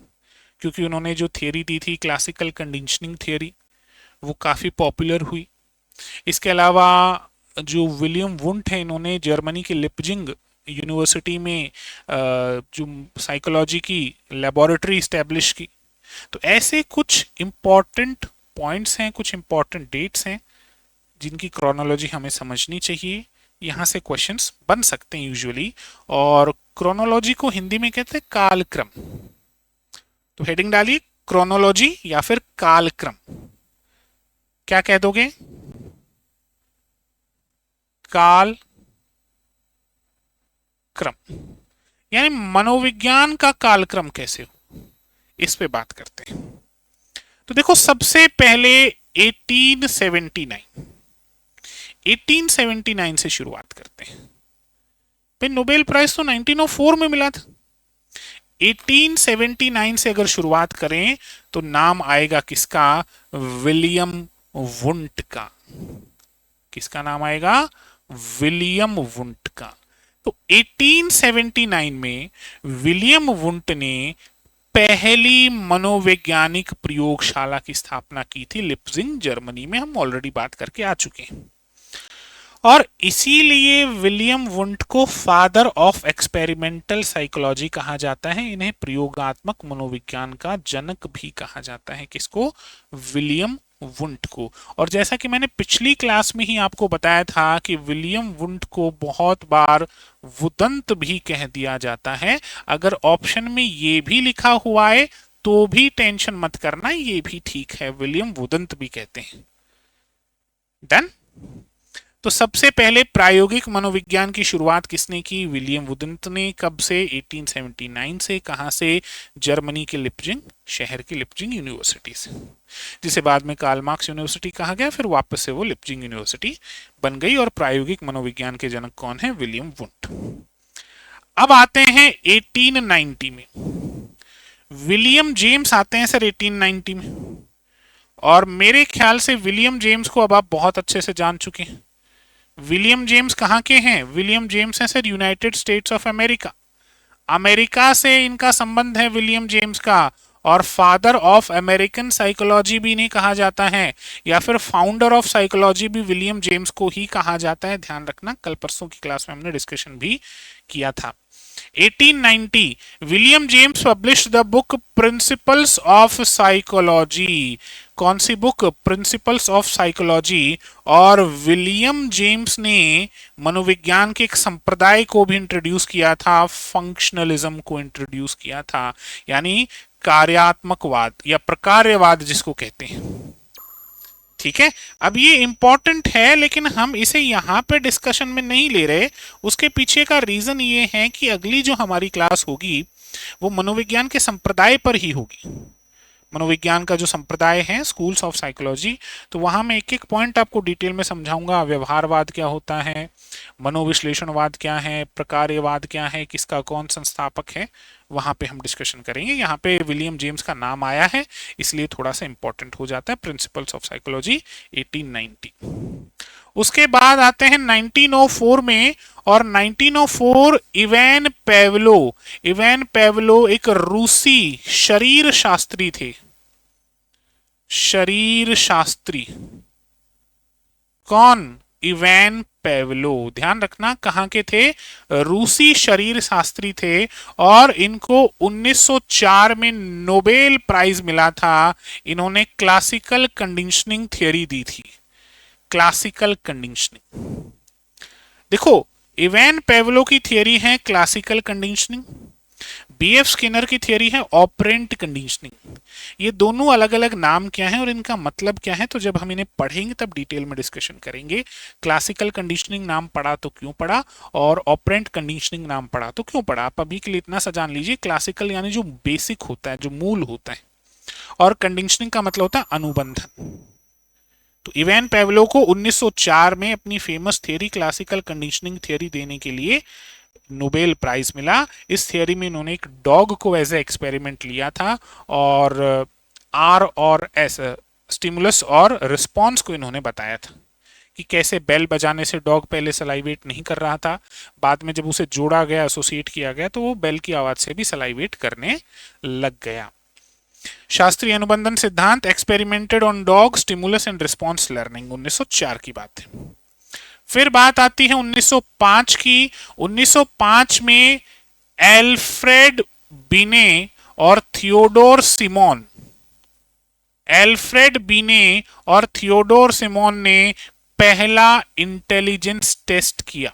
क्योंकि उन्होंने जो थियरी दी थी क्लासिकल कंडीशनिंग थियरी, वो काफ़ी पॉपुलर हुई। इसके अलावा जो विलियम वुंट है, इन्होंने जर्मनी के लिपजिंग यूनिवर्सिटी में जो साइकोलॉजी की लेबोरेटरी इस्टेब्लिश की। तो ऐसे कुछ इंपॉर्टेंट पॉइंट्स हैं, कुछ इंपॉर्टेंट डेट्स हैं जिनकी क्रोनोलॉजी हमें समझनी चाहिए। यहाँ से क्वेश्चंस बन सकते हैं यूजुअली, और क्रोनोलॉजी को हिंदी में कहते हैं कालक्रम। तो हेडिंग डालिए क्रोनोलॉजी या फिर कालक्रम। क्या कह दोगे? काल क्रम, यानी मनोविज्ञान का कालक्रम कैसे हो, इस पे बात करते हैं। तो देखो, सबसे पहले 1879 से शुरुआत करते हैं। फिर नोबेल प्राइज तो 1904 में मिला था। 1879 से अगर शुरुआत करें तो नाम आएगा किसका? विलियम वुंट का। किसका नाम आएगा? विलियम वुंट का। तो 1879 में विलियम वुंट ने पहली मनोवैज्ञानिक प्रयोगशाला की स्थापना की थी लिप्जिंग, जर्मनी में। हम ऑलरेडी बात करके आ चुके हैं, और इसीलिए विलियम वुंट को फादर ऑफ एक्सपेरिमेंटल साइकोलॉजी कहा जाता है। इन्हें प्रयोगात्मक मनोविज्ञान का जनक भी कहा जाता है। किसको? विलियम वुंट को। और जैसा कि मैंने पिछली क्लास में ही आपको बताया था कि विलियम वुंट को बहुत बार वुदंत भी कह दिया जाता है। अगर ऑप्शन में ये भी लिखा हुआ है तो भी टेंशन मत करना, ये भी ठीक है, विलियम वुदंत भी कहते हैं। डन। तो सबसे पहले प्रायोगिक मनोविज्ञान की शुरुआत किसने की? विलियम वुदंत ने। कब से? 1879 से। कहां से? जर्मनी के लिप्जिंग शहर की लिप्जिंग यूनिवर्सिटी से, जिसे बाद में कार्ल मार्क्स यूनिवर्सिटी कहा गया। फिर वापस से वो लिप्जिंग यूनिवर्सिटी बन गई। और प्रायोगिक मनोविज्ञान के जनक कौन है? William Wundt. अब आते हैं 1890 में। विलियम जेम्स आते हैं सर 1890 में, और मेरे ख्याल से विलियम जेम्स को अब आप बहुत अच्छे से जान चुके हैं। विलियम जेम्स कहाँ के हैं? विलियम जेम्स हैं sir United states of America. America से इनका संबंध है विलियम जेम्स का। और फादर ऑफ अमेरिकन साइकोलॉजी भी नहीं कहा जाता है, या फिर फाउंडर ऑफ साइकोलॉजी भी विलियम जेम्स को ही कहा जाता है। ध्यान रखना, कल परसों की क्लास में हमने डिस्कशन भी किया था। 1890 William James published the book principles of psychology. कौन सी बुक? Principles of psychology. और विलियम जेम्स ने मनोविज्ञान के एक संप्रदाय को भी इंट्रोड्यूस किया था, फंक्शनलिज्म को इंट्रोड्यूस किया था, यानी कार्यात्मकवाद या प्रकार्यवाद जिसको कहते हैं। ठीक है, अब ये इंपॉर्टेंट है लेकिन हम इसे यहां पे डिस्कशन में नहीं ले रहे। उसके पीछे का रीजन ये है कि अगली जो हमारी क्लास होगी वो मनोविज्ञान के संप्रदाय पर ही होगी। मनोविज्ञान का जो संप्रदाय है, स्कूल्स ऑफ साइकोलॉजी, तो वहां मैं एक एक पॉइंट आपको डिटेल में समझाऊंगा। व्यवहारवाद क्या होता है, मनोविश्लेषणवाद क्या है, प्रकार्यवाद क्या है, किसका कौन संस्थापक है, वहां पे हम डिस्कशन करेंगे। यहाँ पे विलियम जेम्स का नाम आया है इसलिए थोड़ा सा इंपॉर्टेंट हो जाता है। Principles of psychology 1890। उसके बाद आते हैं 1904 में, और 1904 इवान पेवलो। इवान पेवलो एक रूसी शरीर शास्त्री थे। शरीर शास्त्री कौन? इवान पेवलो। ध्यान रखना कहां के थे? रूसी शरीर शास्त्री थे, और इनको 1904 में नोबेल प्राइज मिला था। इन्होंने क्लासिकल कंडीशनिंग थ्योरी दी थी। क्लासिकल कंडीशनिंग, देखो इवान पेवलो की थियरी है क्लासिकल कंडीशनिंग, बीएफ स्किनर की थियरी है ऑपरेंट कंडीशनिंग। ये दोनों अलग अलग नाम क्या हैं और इनका मतलब क्या है, तो जब हम इन्हें पढ़ेंगे तब डिटेल में डिस्कशन करेंगे। क्लासिकल कंडीशनिंग नाम पड़ा तो क्यों पड़ा, और ऑपरेंट कंडीशनिंग नाम पड़ा तो क्यों पड़ा। आप अभी के लिए इतना सा जान लीजिए, क्लासिकल यानी जो बेसिक होता है, जो मूल होता है, और कंडीशनिंग का मतलब होता है अनुबंधन। तो इवान पेवलो को 1904 में अपनी famous theory classical conditioning theory देने के लिए नोबेल प्राइज मिला। इस थियरी में इन्होंने एक डॉग को एज ए एक्सपेरिमेंट लिया था, और आर और एस, स्टिमुलस और रिस्पॉन्स को इन्होंने बताया था कि कैसे बेल बजाने से डॉग पहले सलाइवेट नहीं कर रहा था, बाद में जब उसे जोड़ा गया, एसोसिएट किया गया, तो वो बेल की आवाज से भी सलाइवेट करने लग गया। शास्त्रीय अनुबंधन सिद्धांत, experimented on dog, stimulus and response learning, 1904 की बात है। फिर बात आती है 1905 की। 1905 में एल्फ्रेड बिने और थियोडोर सिमोन, एल्फ्रेड बिने और थियोडोर सिमोन ने पहला इंटेलिजेंस टेस्ट किया।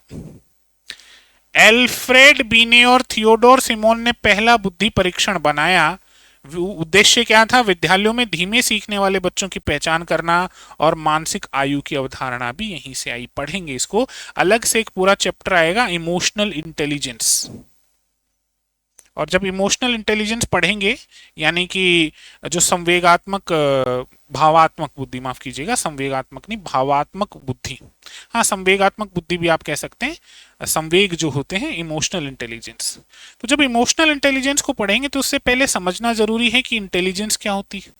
एल्फ्रेड बिने और थियोडोर सिमोन ने पहला बुद्धि परीक्षण बनाया। उद्देश्य क्या था? विद्यालयों में धीमे सीखने वाले बच्चों की पहचान करना, और मानसिक आयु की अवधारणा भी यहीं से आई। पढ़ेंगे इसको, अलग से एक पूरा चैप्टर आएगा इमोशनल इंटेलिजेंस। और जब इमोशनल इंटेलिजेंस पढ़ेंगे, यानी कि जो संवेगात्मक, भावात्मक बुद्धि, माफ कीजिएगा, संवेगात्मक नहीं, भावात्मक बुद्धि, हाँ संवेगात्मक बुद्धि भी आप कह सकते हैं, संवेग जो होते हैं, इमोशनल इंटेलिजेंस। तो जब इमोशनल इंटेलिजेंस को पढ़ेंगे तो उससे पहले समझना जरूरी है कि इंटेलिजेंस क्या होती है,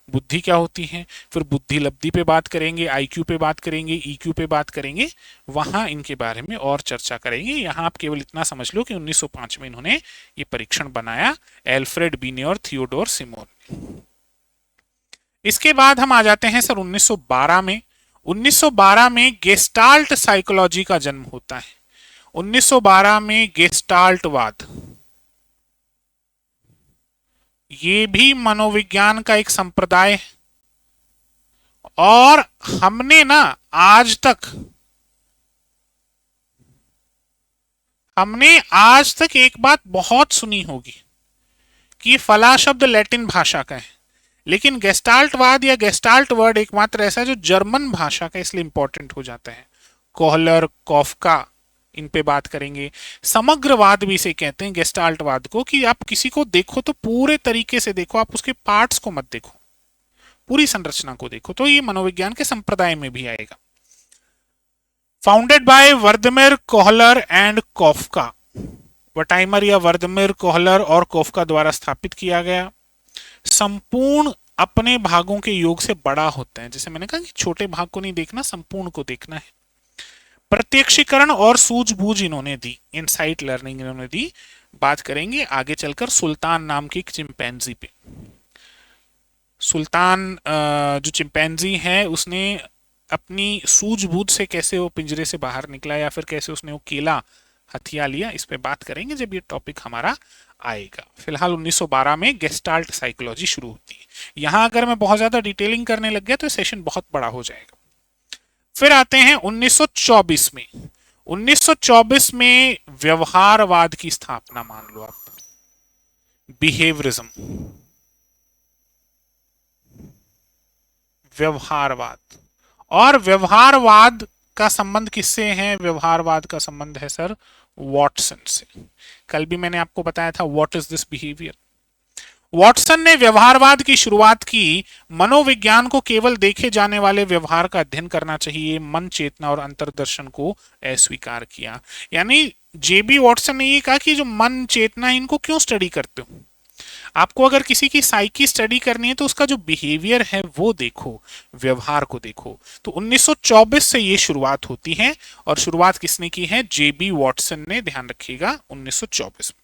बुद्धि क्या होती है। फिर बुद्धि लब्धि पे बात करेंगे, आईक्यू पे बात करेंगे, ईक्यू पे बात करेंगे, वहां इनके बारे में और चर्चा करेंगे। यहां आप केवल इतना समझ लो कि 1905 में इन्होंने ये परीक्षण बनाया, एल्फ्रेड बिने और थियोडोर सिमोन। इसके बाद हम आ जाते हैं सर 1912 में। 1912 में गेस्टाल्ट साइकोलॉजी का जन्म होता है। 1912 में गेस्टाल्टवाद, ये भी मनोविज्ञान का एक संप्रदाय है। और हमने ना आज तक एक बात बहुत सुनी होगी कि फला शब्द लैटिन भाषा का है, लेकिन गेस्टाल्टवाद या गेस्टाल्ट वर्ड एकमात्र ऐसा है जो जर्मन भाषा का, इसलिए इंपॉर्टेंट हो जाता है। कोहलर, कॉफका, इन पे बात करेंगे। समग्रवाद भी इसे कहते हैं, गेस्टाल्टवाद को, कि आप किसी को देखो तो पूरे तरीके से देखो, आप उसके पार्ट्स को मत देखो, पूरी संरचना को देखो। तो ये मनोविज्ञान के संप्रदाय में भी आएगा। फाउंडेड बाय वर्दमिर कोहलर एंड कॉफका, वटाइमर या वर्दमिर कोहलर और कॉफका द्वारा स्थापित किया गया। संपूर्ण अपने भागों के योग से बड़ा होता है। जैसे मैंने कहा कि छोटे भाग को नहीं देखना, संपूर्ण को देखना है। प्रत्यक्षीकरण और सूझबूझ इन्होंने दी, इनसाइट लर्निंग इन्होंने दी। बात करेंगे आगे चलकर सुल्तान नाम के एक चिंपैंजी पे। सुल्तान जो चिंपैंजी है, उसने अपनी सूझबूझ से कैसे वो पिंजरे से बाहर निकला, या फिर कैसे उसने वो केला हथिया लिया, इस पे बात करेंगे जब ये टॉपिक हमारा आएगा। फिलहाल 1912 में गेस्टाल्ट साइकोलॉजी शुरू होती है। यहां अगर मैं बहुत ज्यादा डिटेलिंग करने लग गया तो सेशन बहुत बड़ा हो जाएगा। फिर आते हैं 1924 में। 1924 में व्यवहारवाद की स्थापना मान लो आप, बिहेवियरिज्म, व्यवहारवाद। और व्यवहारवाद का संबंध किससे है? व्यवहारवाद का संबंध है सर वॉटसन से। कल भी मैंने आपको बताया था what is this behaviour. Watson ने व्यवहारवाद की शुरुआत की। मनोविज्ञान को केवल देखे जाने वाले व्यवहार का अध्ययन करना चाहिए, मन चेतना और अंतर्दर्शन को अस्वीकार किया। यानी जेबी वॉटसन ने ये कहा कि जो मन चेतना, इनको क्यों स्टडी करते हो? आपको अगर किसी की साइकी स्टडी करनी है तो उसका जो बिहेवियर है वो देखो, व्यवहार को देखो। तो 1924 से ये शुरुआत होती है। और शुरुआत किसने की है? जेबी वॉटसन ने, ध्यान रखिएगा, 1924 में।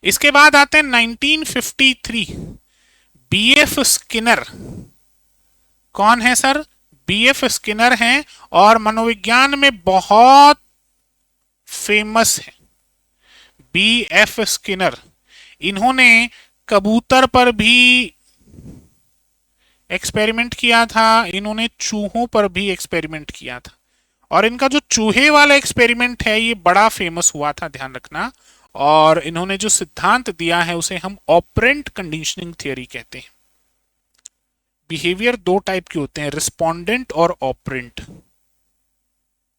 इसके बाद आते हैं 1953, बीएफ स्किनर। कौन है सर? बीएफ स्किनर हैं और मनोविज्ञान में बहुत फेमस है बीएफ स्किनर। इन्होंने कबूतर पर भी एक्सपेरिमेंट किया था, इन्होंने चूहों पर भी एक्सपेरिमेंट किया था। और इनका जो चूहे वाला एक्सपेरिमेंट है ये बड़ा फेमस हुआ था, ध्यान रखना। और इन्होंने जो सिद्धांत दिया है उसे हम ऑपरेंट कंडीशनिंग थियरी कहते हैं। बिहेवियर दो टाइप के होते हैं, रिस्पोंडेंट और ऑपरेंट।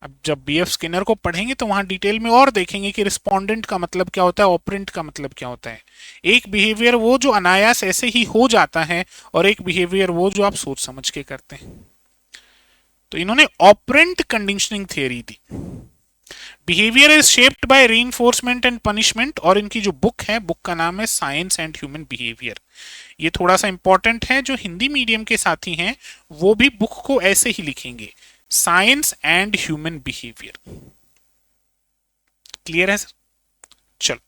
अब जब बीएफ स्किनर को पढ़ेंगे तो वहां डिटेल में और देखेंगे कि रिस्पोंडेंट का मतलब क्या होता है, ऑपरेंट का मतलब क्या होता है। एक बिहेवियर वो जो अनायास ऐसे ही हो जाता है, और एक बिहेवियर वो जो आप सोच समझ के करते हैं। तो इन्होंने operant conditioning theory the. Behaviour is shaped by reinforcement and punishment. और इनकी जो बुक है, बुक का नाम है साइंस एंड ह्यूमन बिहेवियर। ये थोड़ा सा इंपॉर्टेंट है, जो हिंदी मीडियम के साथी हैं वो भी बुक को ऐसे ही लिखेंगे, science and human behaviour. Clear है सर? चलो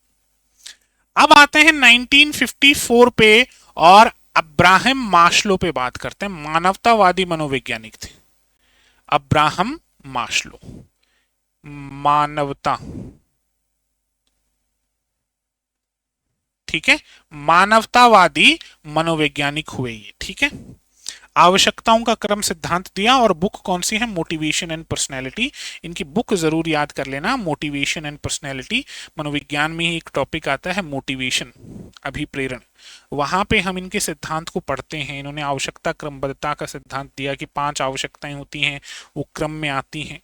अब आते हैं 1954 पे और अब्राहम मास्लो पे बात करते हैं। मानवतावादी मनोवैज्ञानिक थे अब्राहम मास्लो। मानवता, ठीक है, मानवतावादी मनोवैज्ञानिक हुए ये, ठीक है। आवश्यकताओं का क्रम सिद्धांत दिया। और बुक कौन सी है? Motivation and personality. इनकी बुक जरूर याद कर लेना, मोटिवेशन एंड पर्सनैलिटी। मनोविज्ञान में ही एक टॉपिक आता है मोटिवेशन, अभिप्रेरण। वहां पे हम इनके सिद्धांत को पढ़ते हैं। इन्होंने आवश्यकता क्रमबद्धता का सिद्धांत दिया कि 5 आवश्यकताएं होती हैं, वो क्रम में आती हैं।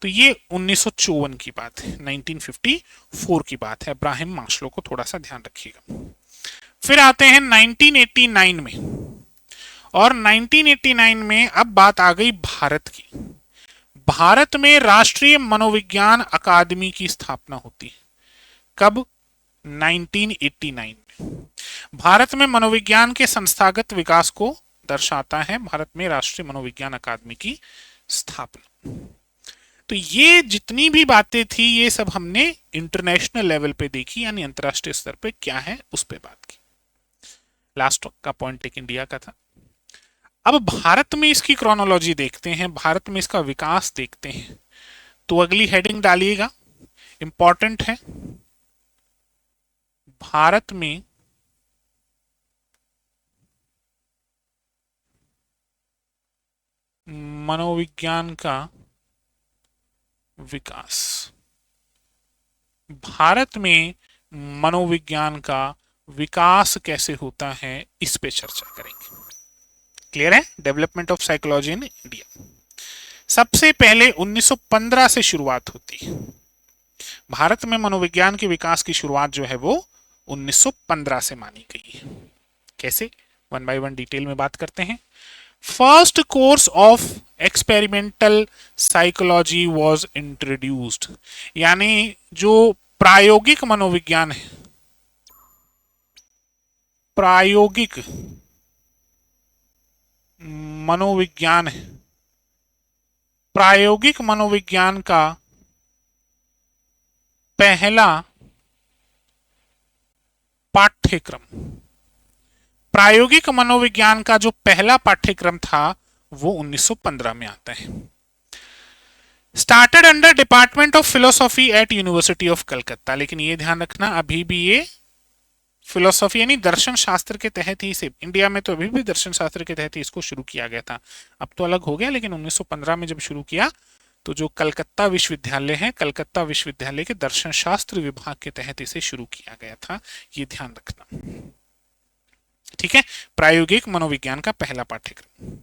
तो ये 1954 की बात है, 1954 की बात है। अब्राहम मास्लो को थोड़ा सा ध्यान रखिएगा। फिर आते हैं 1989 में। और 1989 में अब बात आ गई भारत की। भारत में राष्ट्रीय मनोविज्ञान अकादमी की स्थापना होती है। कब? 1989 में। भारत में मनोविज्ञान के संस्थागत विकास को दर्शाता है भारत में राष्ट्रीय मनोविज्ञान अकादमी की स्थापना। तो ये जितनी भी बातें थी ये सब हमने इंटरनेशनल लेवल पे देखी, यानी अंतरराष्ट्रीय स्तर पे क्या है उस पे बात की। लास्ट का पॉइंट एक इंडिया का था। अब भारत में इसकी क्रोनोलॉजी देखते हैं, भारत में इसका विकास देखते हैं। तो अगली हेडिंग डालिएगा, इंपॉर्टेंट है। भारत में मनोविज्ञान का विकास। भारत में मनोविज्ञान का विकास कैसे होता है इस पे चर्चा करेंगे। क्लियर है? Development of psychology in India. सबसे पहले 1915 से शुरुआत होती है। भारत में मनोविज्ञान के विकास की शुरुआत जो है वो 1915 से मानी गई है। कैसे? वन बाय वन डिटेल में बात करते हैं। First course of experimental psychology was introduced. यानी जो प्रायोगिक मनोविज्ञान है, प्रायोगिक मनोविज्ञान है, प्रायोगिक मनोविज्ञान का पहला पाठ्यक्रम, प्रायोगिक मनोविज्ञान का जो पहला पाठ्यक्रम था वो 1915 में आता है। Started under department of philosophy at university of Calcutta, लेकिन ये ध्यान रखना अभी भी ये फिलोसॉफी यानी दर्शन शास्त्र के तहत ही से, इंडिया में तो अभी भी दर्शन शास्त्र के तहत ही इसको शुरू किया गया था। अब तो अलग हो गया, लेकिन 1915 में जब शुरू किया तो जो कलकत्ता विश्वविद्यालय है, कलकत्ता विश्वविद्यालय के दर्शन शास्त्र विभाग के तहत इसे शुरू किया गया था, ये ध्यान रखना। ठीक है, प्रायोगिक मनोविज्ञान का पहला पाठ्यक्रम।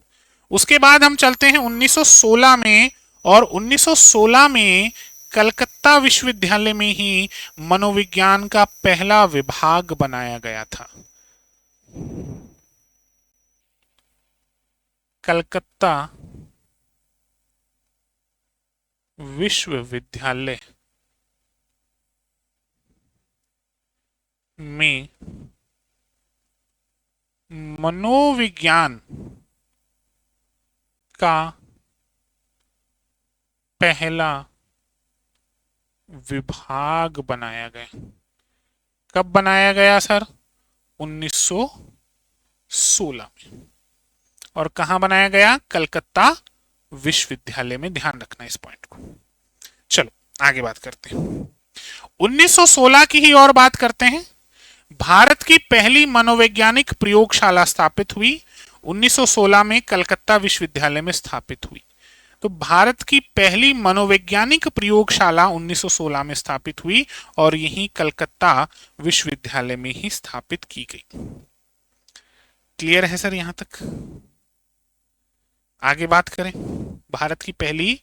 उसके बाद हम चलते हैं 1916 में, और 1916 में कलकत्ता विश्वविद्यालय में ही मनोविज्ञान का पहला विभाग बनाया गया था। कलकत्ता विश्वविद्यालय में मनोविज्ञान का पहला विभाग बनाया गया। कब बनाया गया सर? 1916 में। और कहां बनाया गया? कलकत्ता विश्वविद्यालय में। ध्यान रखना इस पॉइंट को। चलो आगे बात करते हैं, 1916 की ही और बात करते हैं। भारत की पहली मनोवैज्ञानिक प्रयोगशाला स्थापित हुई 1916 में, कलकत्ता विश्वविद्यालय में स्थापित हुई। तो भारत की पहली मनोवैज्ञानिक प्रयोगशाला 1916 में स्थापित हुई और यही कलकत्ता विश्वविद्यालय में ही स्थापित की गई। क्लियर है सर यहां तक? आगे बात करें, भारत की पहली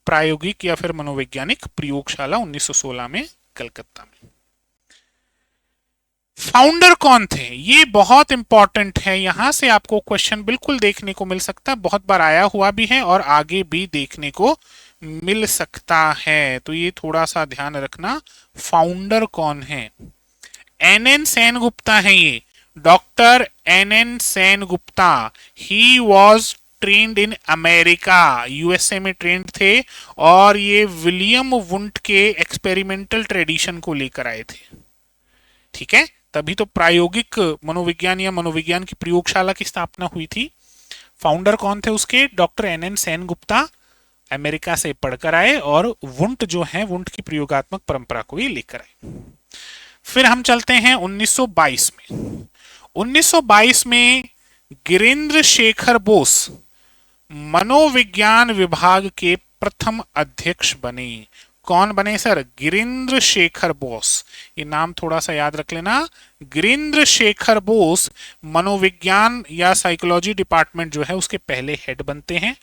प्रायोगिक या फिर मनोवैज्ञानिक प्रयोगशाला 1916 में कलकत्ता में। फाउंडर कौन थे? ये बहुत इंपॉर्टेंट है, यहां से आपको क्वेश्चन बिल्कुल देखने को मिल सकता है, बहुत बार आया हुआ भी है और आगे भी देखने को मिल सकता है, तो ये थोड़ा सा ध्यान रखना। फाउंडर कौन है? एन सेन गुप्ता है ये, doctor N Sen Gupta. He was trained in America, USA में ट्रेंड थे, और ये विलियम वुंट के एक्सपेरिमेंटल ट्रेडिशन को लेकर आए थे। ठीक है, तभी तो प्रायोगिक मनोविज्ञान या मनोविज्ञान की प्रयोगशाला की स्थापना हुई थी। फाउंडर कौन थे उसके? Doctor N Sen Gupta, America से पढ़कर आए और वुंट जो है, वुंट की प्रयोगात्मक परंपरा को ही लेकर आए। फिर हम चलते हैं 1922 में। 1922 में गिरीन्द्र शेखर बोस मनोविज्ञान विभाग के प्रथम अध्यक्ष बने। कौन बने सर? गिरीन्द्र शेखर बोस। ये नाम थोड़ा सा याद रख लेना। गिरीन्द्र शेखर बोस मनोविज्ञान या साइकोलॉजी डिपार्टमेंट जो है उसके पहले हेड बनते हैं।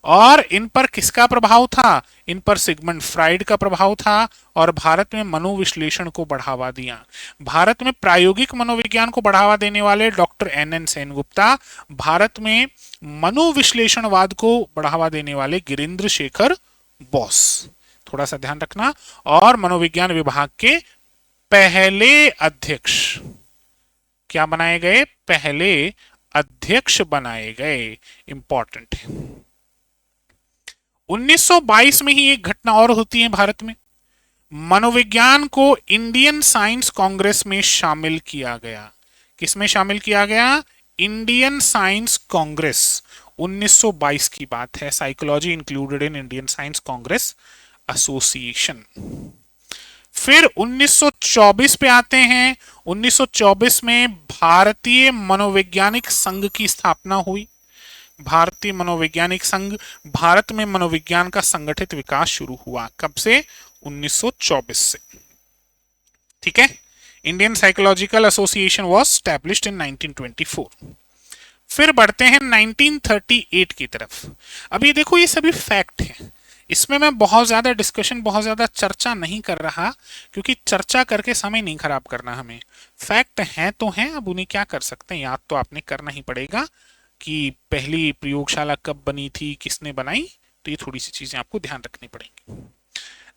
और इन पर किसका प्रभाव था? इन पर सिगमंड फ्राइड का प्रभाव था, और भारत में मनोविश्लेषण को बढ़ावा दिया। भारत में प्रायोगिक मनोविज्ञान को बढ़ावा देने वाले डॉक्टर एन सेन गुप्ता, भारत में मनोविश्लेषणवाद को बढ़ावा देने वाले गिरीन्द्र शेखर बोस। थोड़ा सा ध्यान रखना। और मनोविज्ञान विभाग के पहले अध्यक्ष क्या बनाए गए? पहले अध्यक्ष बनाए गए। इंपॉर्टेंट है। 1922 में ही एक घटना और होती है भारत में। मनोविज्ञान को इंडियन साइंस कांग्रेस में शामिल किया गया। किसमें शामिल किया गया? Indian science Congress. 1922 की बात है। Psychology included in Indian science Congress association. फिर 1924 पे आते हैं। 1924 में भारतीय मनोवैज्ञानिक संघ की स्थापना हुई। भारतीय मनोवैज्ञानिक संघ, भारत में मनोविज्ञान का संगठित विकास शुरू हुआ। कब से? 1924 से। ठीक है, Indian psychological association was established इन 1924। फिर बढ़ते हैं 1938 की तरफ। अब ये देखो, ये सभी फैक्ट हैं, इसमें मैं बहुत ज्यादा डिस्कशन, बहुत ज्यादा चर्चा नहीं कर रहा, क्योंकि चर्चा करके समय नहीं खराब करना हमें। फैक्ट हैं तो हैं, अब उन्हें क्या कर सकते हैं, याद तो आपने करना ही पड़ेगा कि पहली प्रयोगशाला कब बनी थी, किसने बनाई, तो ये थोड़ी सी चीजें आपको ध्यान रखनी पड़ेंगी।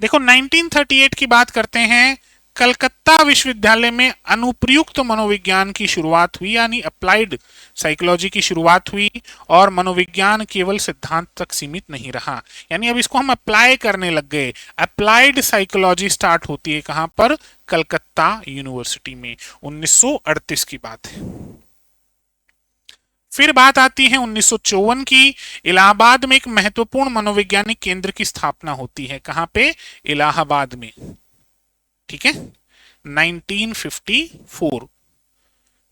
देखो 1938 की बात करते हैं। कलकत्ता विश्वविद्यालय में अनुप्रयुक्त मनोविज्ञान की शुरुआत हुई, यानी अप्लाइड साइकोलॉजी की शुरुआत हुई, और मनोविज्ञान केवल सिद्धांत तक सीमित नहीं रहा, यानी अब इसको हम अप्लाई करने लग गए। अप्लाइड साइकोलॉजी स्टार्ट होती है कहां पर? कलकत्ता यूनिवर्सिटी में। 1938 की बात है। फिर बात आती है 1954 की। इलाहाबाद में एक महत्वपूर्ण मनोवैज्ञानिक केंद्र की स्थापना होती है। कहां पे? इलाहाबाद में। ठीक है, 1954।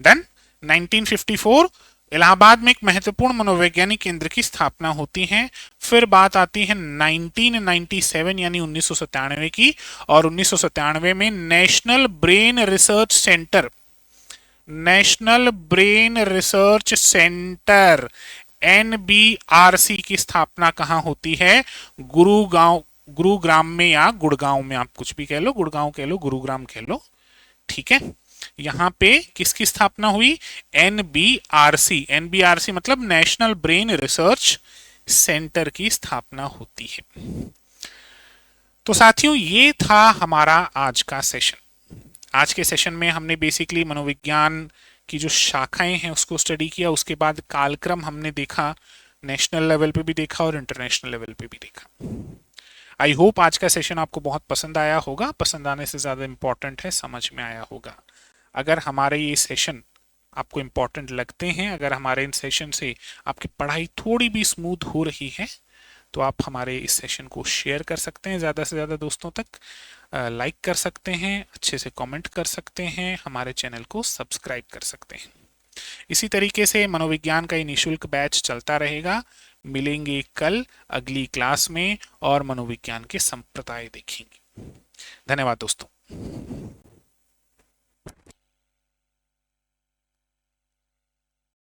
देन 1954 इलाहाबाद में एक महत्वपूर्ण मनोवैज्ञानिक केंद्र की स्थापना होती है। फिर बात आती है 1997 यानी 1997 की, और 1997 में national brain research centre, national brain research centre NBRC की स्थापना कहां होती है? गुरुगांव, गुरुग्राम में या गुड़गांव में, आप कुछ भी कह लो, गुड़गांव कह लो, गुरुग्राम कह लो। ठीक है, यहां पे किसकी स्थापना हुई? NBRC, NBRC मतलब नेशनल ब्रेन रिसर्च सेंटर की स्थापना होती है। तो साथियों, ये था हमारा आज का सेशन। आज के सेशन में हमने बेसिकली मनोविज्ञान की जो शाखाएं हैं उसको स्टडी किया। उसके बाद कालक्रम हमने देखा, नेशनल लेवल पे भी देखा और इंटरनेशनल लेवल पे भी देखा। आई होप आज का सेशन आपको बहुत पसंद आया होगा। पसंद आने से ज़्यादा इम्पोर्टेंट है समझ में आया होगा। अगर हमारे ये सेशन आपको इम्पोर्टेंट लगते हैं, अगर हमारे इन सेशन से आपकी पढ़ाई थोड़ी भी स्मूथ हो रही है, तो आप हमारे इस सेशन को शेयर कर सकते हैं ज़्यादा से ज़्यादा दोस्तों तक, लाइक कर सकते हैं, अच्छे से कमेंट कर सकते हैं, हमारे चैनल को सब्सक्राइब कर सकते हैं। इसी तरीके से मनोविज्ञान का ये निःशुल्क बैच चलता रहेगा। मिलेंगे कल अगली क्लास में और मनोविज्ञान के संप्रदाय देखेंगे। धन्यवाद दोस्तों।